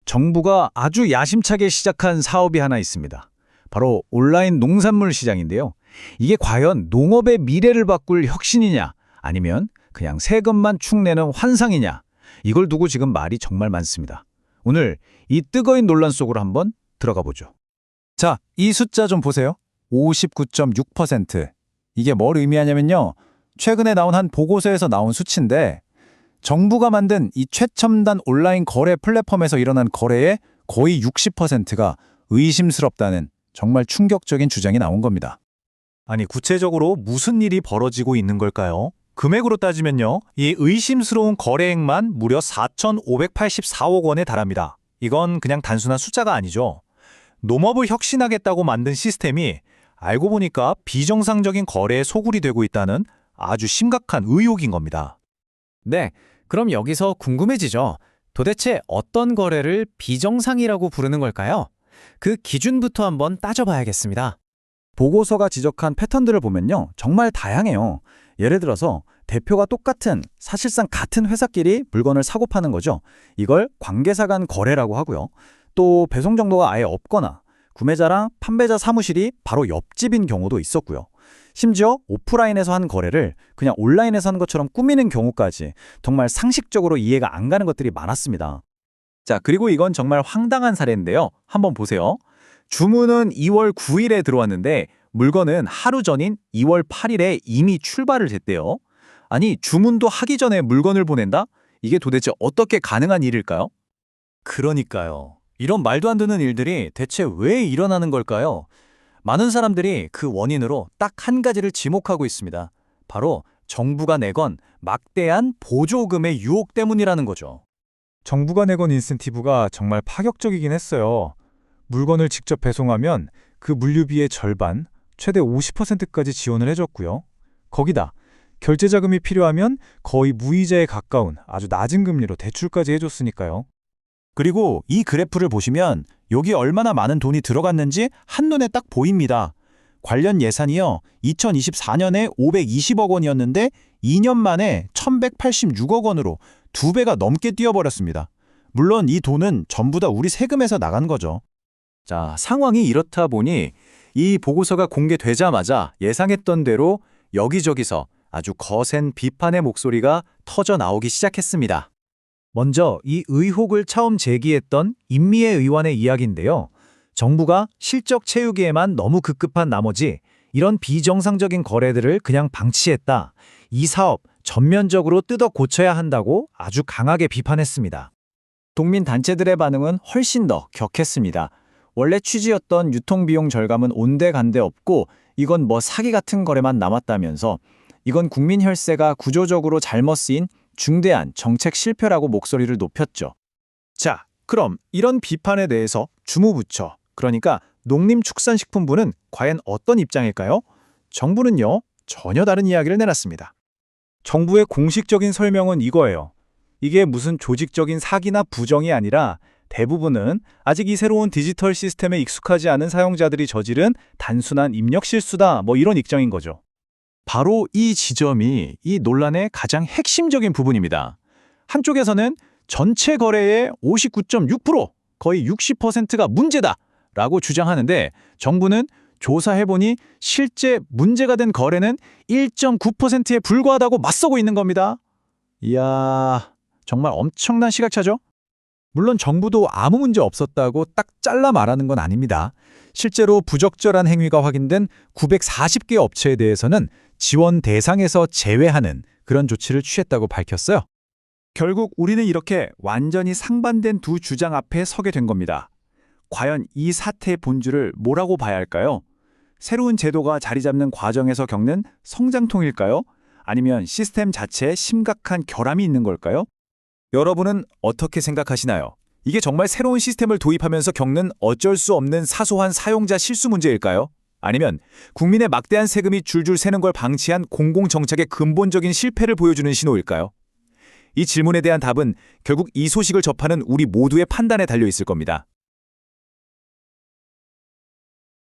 정부가 아주 야심차게 시작한 사업이 하나 있습니다. 바로 온라인 농산물 시장인데요. 이게 과연 농업의 미래를 바꿀 혁신이냐, 아니면 그냥 세금만 축내는 환상이냐, 이걸 두고 지금 말이 정말 많습니다. 오늘 이 뜨거운 논란 속으로 한번 들어가 보죠. 자, 이 숫자 좀 보세요. 59.6%. 이게 뭘 의미하냐면요. 최근에 나온 한 보고서에서 나온 수치인데 정부가 만든 이 최첨단 온라인 거래 플랫폼에서 일어난 거래의 거의 60%가 의심스럽다는 정말 충격적인 주장이 나온 겁니다. 아니, 구체적으로 무슨 일이 벌어지고 있는 걸까요? 금액으로 따지면요, 이 의심스러운 거래액만 무려 4,584억 원에 달합니다. 이건 그냥 단순한 숫자가 아니죠. 농업을 혁신하겠다고 만든 시스템이 알고 보니까 비정상적인 거래에 소굴이 되고 있다는 아주 심각한 의혹인 겁니다. 네, 그럼 여기서 궁금해지죠. 도대체 어떤 거래를 비정상이라고 부르는 걸까요? 그 기준부터 한번 따져봐야겠습니다. 보고서가 지적한 패턴들을 보면요, 정말 다양해요. 예를 들어서 대표가 똑같은, 사실상 같은 회사끼리 물건을 사고 파는 거죠. 이걸 관계사 간 거래라고 하고요. 또 배송 정도가 아예 없거나 구매자랑 판매자 사무실이 바로 옆집인 경우도 있었고요. 심지어 오프라인에서 한 거래를 그냥 온라인에서 한 것처럼 꾸미는 경우까지 정말 상식적으로 이해가 안 가는 것들이 많았습니다. 자, 그리고 이건 정말 황당한 사례인데요. 한번 보세요. 주문은 2월 9일에 들어왔는데 물건은 하루 전인 2월 8일에 이미 출발을 했대요. 아니, 주문도 하기 전에 물건을 보낸다? 이게 도대체 어떻게 가능한 일일까요? 그러니까요. 이런 말도 안 되는 일들이 대체 왜 일어나는 걸까요? 많은 사람들이 그 원인으로 딱 한 가지를 지목하고 있습니다. 바로 정부가 내건 막대한 보조금의 유혹 때문이라는 거죠. 정부가 내건 인센티브가 정말 파격적이긴 했어요. 물건을 직접 배송하면 그 물류비의 절반, 최대 50%까지 지원을 해줬고요. 거기다 결제 자금이 필요하면 거의 무이자에 가까운 아주 낮은 금리로 대출까지 해줬으니까요. 그리고 이 그래프를 보시면 여기 얼마나 많은 돈이 들어갔는지 한눈에 딱 보입니다. 관련 예산이요, 2024년에 520억 원이었는데 2년 만에 1,186억 원으로 2배가 넘게 뛰어버렸습니다. 물론 이 돈은 전부 다 우리 세금에서 나간 거죠. 자, 상황이 이렇다 보니 이 보고서가 공개되자마자 예상했던 대로 여기저기서 아주 거센 비판의 목소리가 터져 나오기 시작했습니다. 먼저 이 의혹을 처음 제기했던 임미애 의원의 이야기인데요. 정부가 실적 채우기에만 너무 급급한 나머지 이런 비정상적인 거래들을 그냥 방치했다. 이 사업 전면적으로 뜯어 고쳐야 한다고 아주 강하게 비판했습니다. 동민단체들의 반응은 훨씬 더 격했습니다. 원래 취지였던 유통비용 절감은 온데간데 없고 이건 뭐 사기 같은 거래만 남았다면서 이건 국민 혈세가 구조적으로 잘못 쓰인 중대한 정책 실패라고 목소리를 높였죠. 자, 그럼 이런 비판에 대해서 주무부처, 그러니까 농림축산식품부는 과연 어떤 입장일까요? 정부는요, 전혀 다른 이야기를 내놨습니다. 정부의 공식적인 설명은 이거예요. 이게 무슨 조직적인 사기나 부정이 아니라 대부분은 아직 이 새로운 디지털 시스템에 익숙하지 않은 사용자들이 저지른 단순한 입력 실수다, 뭐 이런 입장인 거죠. 바로 이 지점이 이 논란의 가장 핵심적인 부분입니다. 한쪽에서는 전체 거래의 59.6%, 거의 60%가 문제다라고 주장하는데 정부는 조사해보니 실제 문제가 된 거래는 1.9%에 불과하다고 맞서고 있는 겁니다. 이야, 정말 엄청난 시각차죠? 물론 정부도 아무 문제 없었다고 딱 잘라 말하는 건 아닙니다. 실제로 부적절한 행위가 확인된 940개 업체에 대해서는 지원 대상에서 제외하는 그런 조치를 취했다고 밝혔어요. 결국 우리는 이렇게 완전히 상반된 두 주장 앞에 서게 된 겁니다. 과연 이 사태의 본질을 뭐라고 봐야 할까요? 새로운 제도가 자리 잡는 과정에서 겪는 성장통일까요? 아니면 시스템 자체에 심각한 결함이 있는 걸까요? 여러분은 어떻게 생각하시나요? 이게 정말 새로운 시스템을 도입하면서 겪는 어쩔 수 없는 사소한 사용자 실수 문제일까요? 아니면 국민의 막대한 세금이 줄줄 새는 걸 방치한 공공정책의 근본적인 실패를 보여주는 신호일까요? 이 질문에 대한 답은 결국 이 소식을 접하는 우리 모두의 판단에 달려 있을 겁니다.